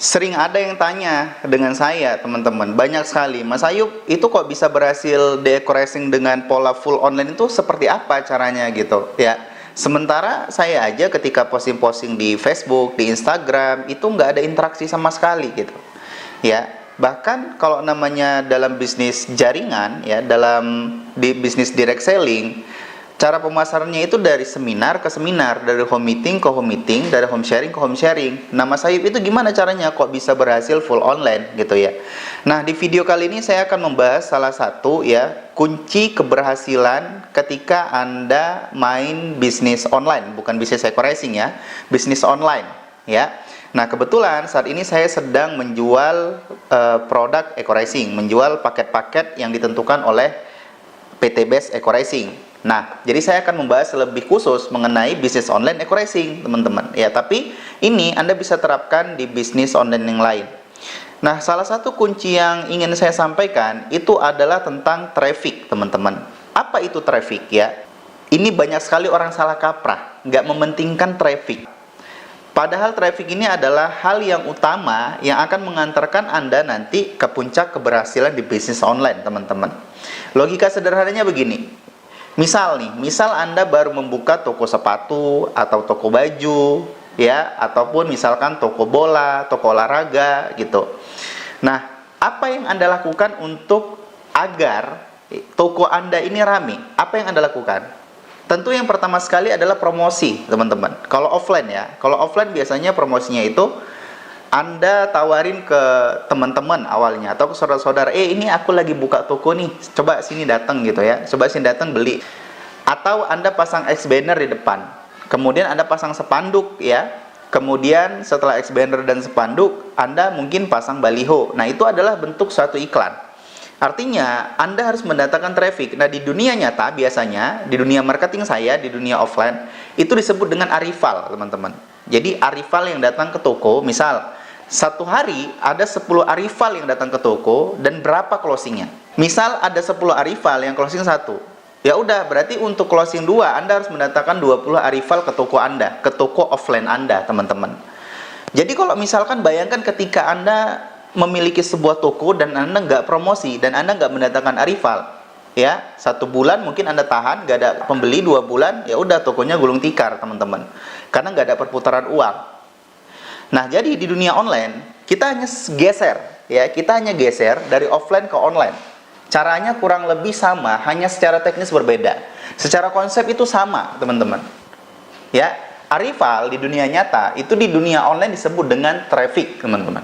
Sering ada yang tanya dengan saya, teman-teman, banyak sekali, Mas Ayub, itu kok bisa berhasil decorating dengan pola full online itu seperti apa caranya gitu, ya. Sementara saya aja ketika posting-posting di Facebook, di Instagram, itu nggak ada interaksi sama sekali gitu, ya. Bahkan kalau namanya dalam bisnis jaringan, ya, di bisnis direct selling, cara pemasarannya itu dari seminar ke seminar, dari home meeting ke home meeting, dari home sharing ke home sharing. Nah, Mas Ayub itu gimana caranya kok bisa berhasil full online gitu ya. Nah, di video kali ini saya akan membahas salah satu ya kunci keberhasilan ketika Anda main bisnis online, bukan bisnis decorating ya, bisnis online ya. Nah, kebetulan saat ini saya sedang menjual produk decorating, menjual paket-paket yang ditentukan oleh PT Best Decorating. Nah, jadi saya akan membahas lebih khusus mengenai bisnis online decorating, teman-teman. Ya, tapi ini Anda bisa terapkan di bisnis online yang lain. Nah, salah satu kunci yang ingin saya sampaikan itu adalah tentang traffic, teman-teman. Apa itu traffic ya? Ini banyak sekali orang salah kaprah, nggak mementingkan traffic. Padahal traffic ini adalah hal yang utama yang akan mengantarkan Anda nanti ke puncak keberhasilan di bisnis online, teman-teman. Logika sederhananya begini. Misal Anda baru membuka toko sepatu atau toko baju, ya, ataupun misalkan toko bola, toko olahraga, gitu. Nah, apa yang Anda lakukan untuk agar toko Anda ini rame? Apa yang Anda lakukan? Tentu yang pertama sekali adalah promosi, teman-teman. Kalau offline ya, kalau offline biasanya promosinya itu Anda tawarin ke teman-teman awalnya atau ke saudara-saudara, ini aku lagi buka toko nih, coba sini datang gitu ya, coba sini datang beli. Atau Anda pasang X banner di depan, kemudian Anda pasang spanduk ya, kemudian setelah X banner dan spanduk, Anda mungkin pasang baliho. Nah, itu adalah bentuk suatu iklan. Artinya, Anda harus mendatangkan traffic. Nah, di dunia nyata biasanya, di dunia marketing saya, di dunia offline, itu disebut dengan arrival, teman-teman. Jadi, arrival yang datang ke toko, misal, satu hari ada 10 arrival yang datang ke toko dan berapa closingnya. Misal ada 10 arrival yang closing 1. Ya udah, berarti untuk closing 2 Anda harus mendatangkan 20 arrival ke toko Anda, ke toko offline Anda, teman-teman. Jadi kalau misalkan bayangkan ketika Anda memiliki sebuah toko dan Anda nggak promosi dan Anda nggak mendatangkan arrival, ya, 1 bulan mungkin Anda tahan, nggak ada pembeli, 2 bulan, ya udah tokonya gulung tikar, teman-teman. Karena nggak ada perputaran uang. Nah, jadi di dunia online kita hanya geser dari offline ke online. Caranya kurang lebih sama, hanya secara teknis berbeda. Secara konsep itu sama, teman-teman. Ya, arrival di dunia nyata itu di dunia online disebut dengan traffic, teman-teman.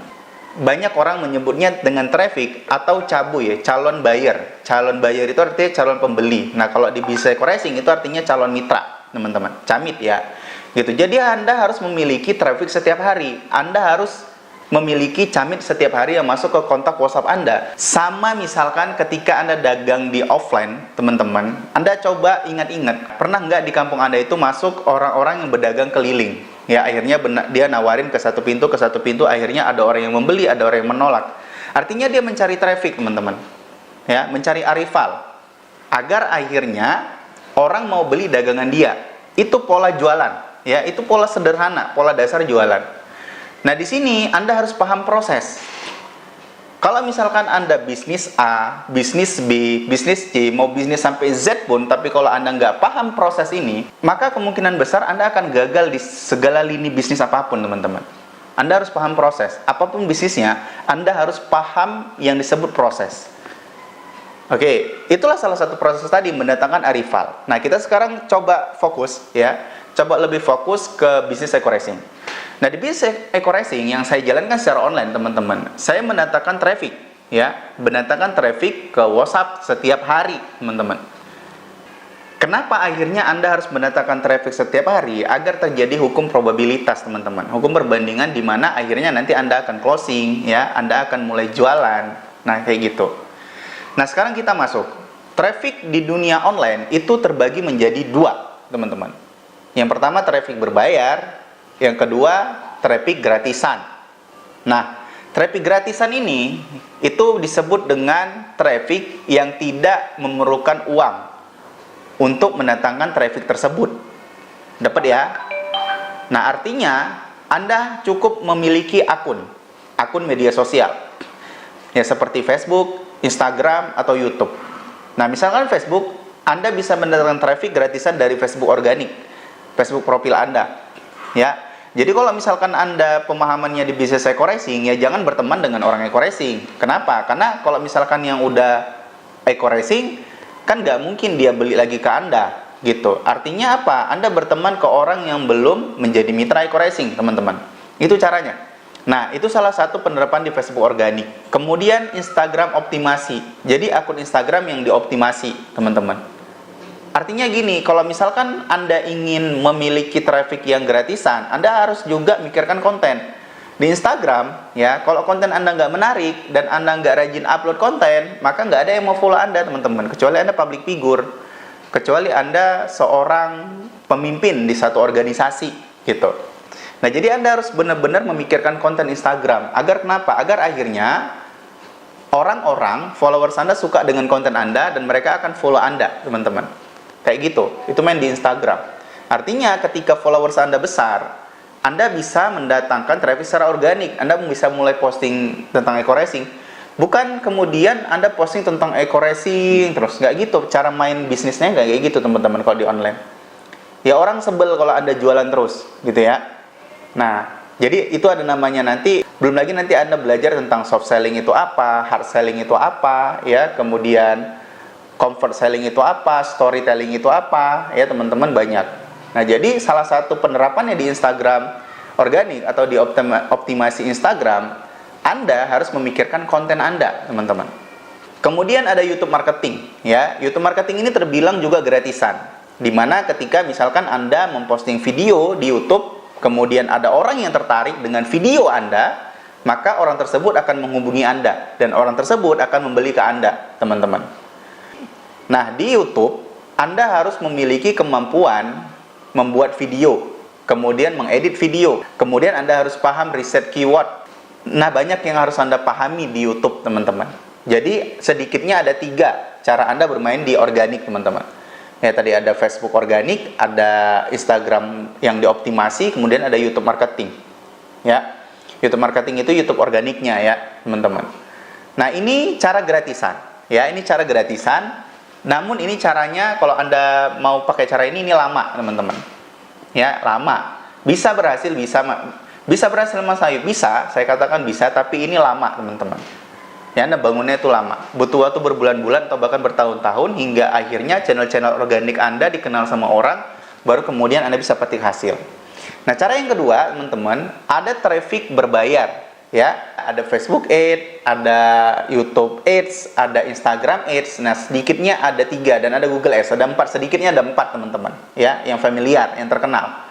Banyak orang menyebutnya dengan traffic atau cabu ya, calon buyer. Calon buyer itu artinya calon pembeli. Nah, kalau di bisnis decorating itu artinya calon mitra, teman-teman. Camit ya. Gitu. Jadi Anda harus memiliki traffic setiap hari. Anda harus memiliki camit setiap hari yang masuk ke kontak WhatsApp Anda. Sama misalkan ketika Anda dagang di offline, teman-teman, Anda coba ingat-ingat, pernah nggak di kampung Anda itu masuk orang-orang yang berdagang keliling? Ya, akhirnya dia nawarin ke satu pintu, akhirnya ada orang yang membeli, ada orang yang menolak. Artinya dia mencari traffic, teman-teman. Ya, mencari arrival. Agar akhirnya orang mau beli dagangan dia. Itu pola jualan. Ya, itu pola sederhana, pola dasar jualan. Nah, di sini Anda harus paham proses. Kalau misalkan Anda bisnis A, bisnis B, bisnis C, mau bisnis sampai Z pun, tapi kalau Anda nggak paham proses ini, maka kemungkinan besar Anda akan gagal di segala lini bisnis apapun, teman-teman. Anda harus paham proses. Apapun bisnisnya, Anda harus paham yang disebut proses. Oke, itulah salah satu proses tadi, mendatangkan arrival. Nah, kita sekarang coba fokus ya. Coba lebih fokus ke bisnis decorating. Nah, di bisnis decorating yang saya jalankan secara online, teman-teman, saya mendatangkan traffic, ya, mendatangkan traffic ke WhatsApp setiap hari, teman-teman. Kenapa akhirnya Anda harus mendatangkan traffic setiap hari? Agar terjadi hukum probabilitas, teman-teman. Hukum perbandingan di mana akhirnya nanti Anda akan closing, ya, Anda akan mulai jualan. Nah, kayak gitu. Nah, sekarang kita masuk. Traffic di dunia online itu terbagi menjadi 2, teman-teman. Yang pertama traffic berbayar, yang kedua traffic gratisan. Nah, traffic gratisan ini itu disebut dengan traffic yang tidak memerlukan uang untuk mendatangkan traffic tersebut. Dapat ya? Nah, artinya Anda cukup memiliki akun. akun media sosial. Ya, seperti Facebook, Instagram, atau YouTube. Nah, misalkan Facebook, Anda bisa mendatangkan traffic gratisan dari Facebook organik, Facebook profil Anda. Ya, jadi kalau misalkan Anda pemahamannya di bisnis eco-racing, ya jangan berteman dengan orang eco-racing. Kenapa? Karena kalau misalkan yang udah eco-racing, kan nggak mungkin dia beli lagi ke Anda. Gitu. Artinya apa? Anda berteman ke orang yang belum menjadi mitra eco-racing, teman-teman. Itu caranya. Nah, itu salah satu penerapan di Facebook organik. Kemudian Instagram optimasi. Jadi akun Instagram yang dioptimasi, teman-teman. Artinya gini, kalau misalkan Anda ingin memiliki traffic yang gratisan, Anda harus juga mikirkan konten. Di Instagram, ya, kalau konten Anda nggak menarik dan Anda nggak rajin upload konten, maka nggak ada yang mau follow Anda, teman-teman. Kecuali Anda public figure. Kecuali Anda seorang pemimpin di satu organisasi, gitu. Nah, jadi Anda harus benar-benar memikirkan konten Instagram. Agar kenapa? Agar akhirnya orang-orang, followers Anda suka dengan konten Anda dan mereka akan follow Anda, teman-teman. Kayak gitu. Itu main di Instagram. Artinya ketika followers Anda besar, Anda bisa mendatangkan traffic secara organik. Anda bisa mulai posting tentang eco-racing. Bukan kemudian Anda posting tentang eco-racing terus, nggak gitu. Cara main bisnisnya nggak kayak gitu, teman-teman, kalau di online. Ya, orang sebel kalau Anda jualan terus, gitu ya. Nah, jadi itu ada namanya nanti, belum lagi nanti Anda belajar tentang soft selling itu apa, hard selling itu apa, ya, kemudian comfort selling itu apa, storytelling itu apa, ya, teman-teman, banyak. Nah, jadi salah satu penerapannya di Instagram organik atau di optimasi Instagram, Anda harus memikirkan konten Anda, teman-teman. Kemudian ada YouTube marketing, ya. YouTube marketing ini terbilang juga gratisan. Dimana ketika misalkan Anda memposting video di YouTube, kemudian ada orang yang tertarik dengan video Anda, maka orang tersebut akan menghubungi Anda dan orang tersebut akan membeli ke Anda, teman-teman. Nah, di YouTube Anda harus memiliki kemampuan membuat video, kemudian mengedit video, kemudian Anda harus paham riset keyword. Nah, banyak yang harus Anda pahami di YouTube, teman-teman. Jadi, sedikitnya ada 3 cara Anda bermain di organik, teman-teman. Ya, tadi ada Facebook organik, ada Instagram yang dioptimasi, kemudian ada YouTube marketing. Ya, YouTube marketing itu YouTube organiknya, ya, teman-teman. Nah, ini cara gratisan. Ya, ini cara gratisan. Namun, ini caranya, kalau Anda mau pakai cara ini lama, teman-teman. Ya, lama. Bisa berhasil, bisa berhasil, Mas Ayub? Bisa, saya katakan bisa, tapi ini lama, teman-teman. Ya, Anda bangunnya itu lama. Butuh waktu berbulan-bulan atau bahkan bertahun-tahun hingga akhirnya channel-channel organik Anda dikenal sama orang, baru kemudian Anda bisa petik hasil. Nah, cara yang kedua, teman-teman, ada traffic berbayar. Ya, ada Facebook Ads, ada YouTube Ads, ada Instagram Ads. Nah, sedikitnya ada 3 dan ada Google Ads, ada 4. Sedikitnya ada 4, teman-teman. Ya, yang familiar, yang terkenal.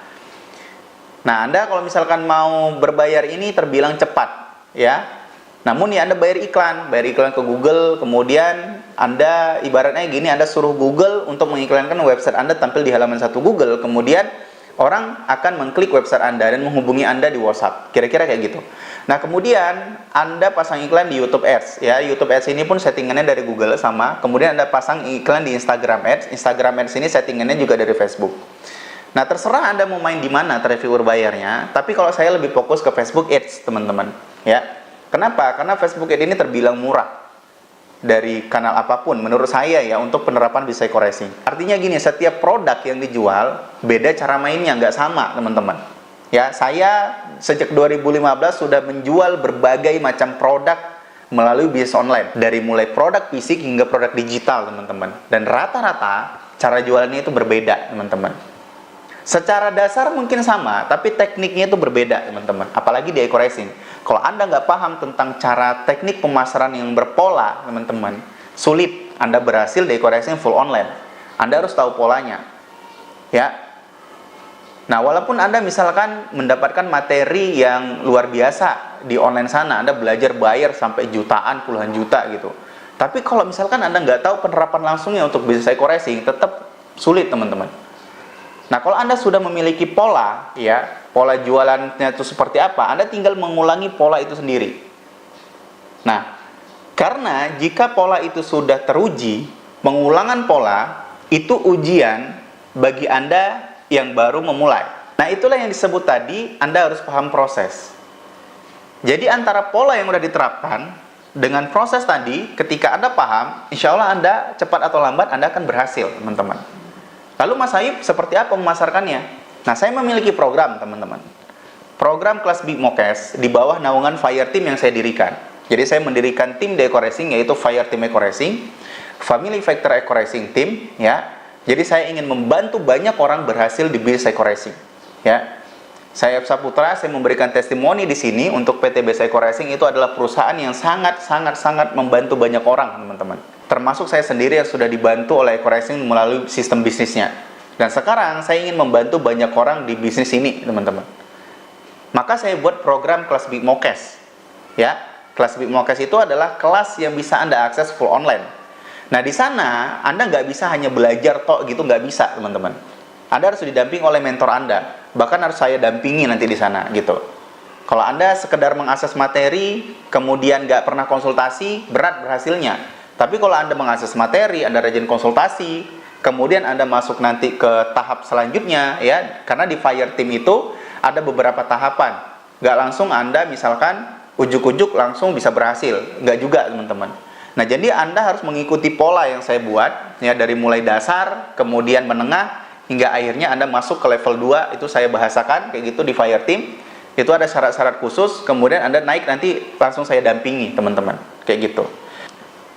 Nah, Anda kalau misalkan mau berbayar ini terbilang cepat, ya. Namun ya Anda bayar iklan ke Google, kemudian Anda ibaratnya gini, Anda suruh Google untuk mengiklankan website Anda tampil di halaman 1 Google, kemudian orang akan mengklik website Anda dan menghubungi Anda di WhatsApp. Kira-kira kayak gitu. Nah, kemudian Anda pasang iklan di YouTube Ads, ya. YouTube Ads ini pun settingannya dari Google sama. Kemudian Anda pasang iklan di Instagram Ads. Instagram Ads ini settingannya juga dari Facebook. Nah, terserah Anda mau main di mana traffic berbayarnya, tapi kalau saya lebih fokus ke Facebook Ads, teman-teman. Ya. Kenapa? Karena Facebook Ads ini terbilang murah dari kanal apapun menurut saya, ya, untuk penerapan bisa eco-racing. Artinya gini, setiap produk yang dijual beda cara mainnya, nggak sama, teman-teman. Ya, saya sejak 2015 sudah menjual berbagai macam produk melalui bisnis online, dari mulai produk fisik hingga produk digital, teman-teman. Dan rata-rata cara jualannya itu berbeda, teman-teman. Secara dasar mungkin sama, tapi tekniknya itu berbeda, teman-teman. Apalagi di eco-racing. Kalau Anda nggak paham tentang cara teknik pemasaran yang berpola, teman-teman, sulit Anda berhasil di eco-racing full online. Anda harus tahu polanya. Ya. Nah, walaupun Anda misalkan mendapatkan materi yang luar biasa di online sana, Anda belajar bayar sampai jutaan, puluhan juta gitu. Tapi kalau misalkan Anda nggak tahu penerapan langsungnya untuk bisnis eco-racing, tetap sulit, teman-teman. Nah, kalau Anda sudah memiliki pola, ya, pola jualannya itu seperti apa, Anda tinggal mengulangi pola itu sendiri. Nah, karena jika pola itu sudah teruji, pengulangan pola itu ujian bagi Anda yang baru memulai. Nah, itulah yang disebut tadi, Anda harus paham proses. Jadi antara pola yang udah diterapkan dengan proses tadi, ketika Anda paham, insya Allah Anda cepat atau lambat Anda akan berhasil, teman-teman. Lalu Mas Ayub seperti apa memasarkannya? Nah, saya memiliki program, teman-teman. Program kelas BIMOKES di bawah naungan Fire Team yang saya dirikan. Jadi saya mendirikan tim deco-racing, yaitu Fire Team Eco-Racing, Family Factor Eco-Racing Team, ya. Jadi saya ingin membantu banyak orang berhasil di bisnis eco-racing, ya. Saya Saputra, saya memberikan testimoni di sini untuk PT BES Eco-Racing. Itu adalah perusahaan yang sangat membantu banyak orang, teman-teman. Termasuk saya sendiri yang sudah dibantu oleh Eco-Racing melalui sistem bisnisnya. Dan sekarang saya ingin membantu banyak orang di bisnis ini, teman-teman. Maka saya buat program kelas BIMOKES, ya. Kelas BIMOKES itu adalah kelas yang bisa Anda akses full online. Nah, di sana Anda nggak bisa hanya belajar tok gitu, nggak bisa, teman-teman. Anda harus didampingi oleh mentor Anda. Bahkan harus saya dampingi nanti di sana, gitu. Kalau Anda sekedar mengakses materi, kemudian nggak pernah konsultasi, berat berhasilnya. Tapi kalau Anda mengakses materi, Anda rajin konsultasi, kemudian Anda masuk nanti ke tahap selanjutnya, ya. Karena di Fire Team itu ada beberapa tahapan. Nggak langsung Anda misalkan ujuk-ujuk langsung bisa berhasil. Nggak juga, teman-teman. Nah, jadi Anda harus mengikuti pola yang saya buat, ya, dari mulai dasar, kemudian menengah, hingga akhirnya Anda masuk ke level 2, itu saya bahasakan, kayak gitu di Fire Team. Itu ada syarat-syarat khusus, kemudian Anda naik nanti langsung saya dampingi, teman-teman. Kayak gitu.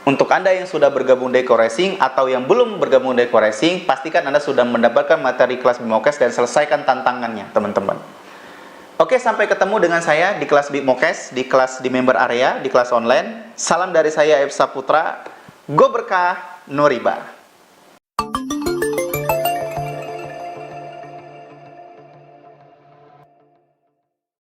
Untuk Anda yang sudah bergabung di Eco-Racing atau yang belum bergabung di Eco-Racing, pastikan Anda sudah mendapatkan materi kelas BIMOKES dan selesaikan tantangannya, teman-teman. Oke, sampai ketemu dengan saya di kelas BIMOKES, di kelas di member area, di kelas online. Salam dari saya, Ayub Saputra. Go berkah, no riba.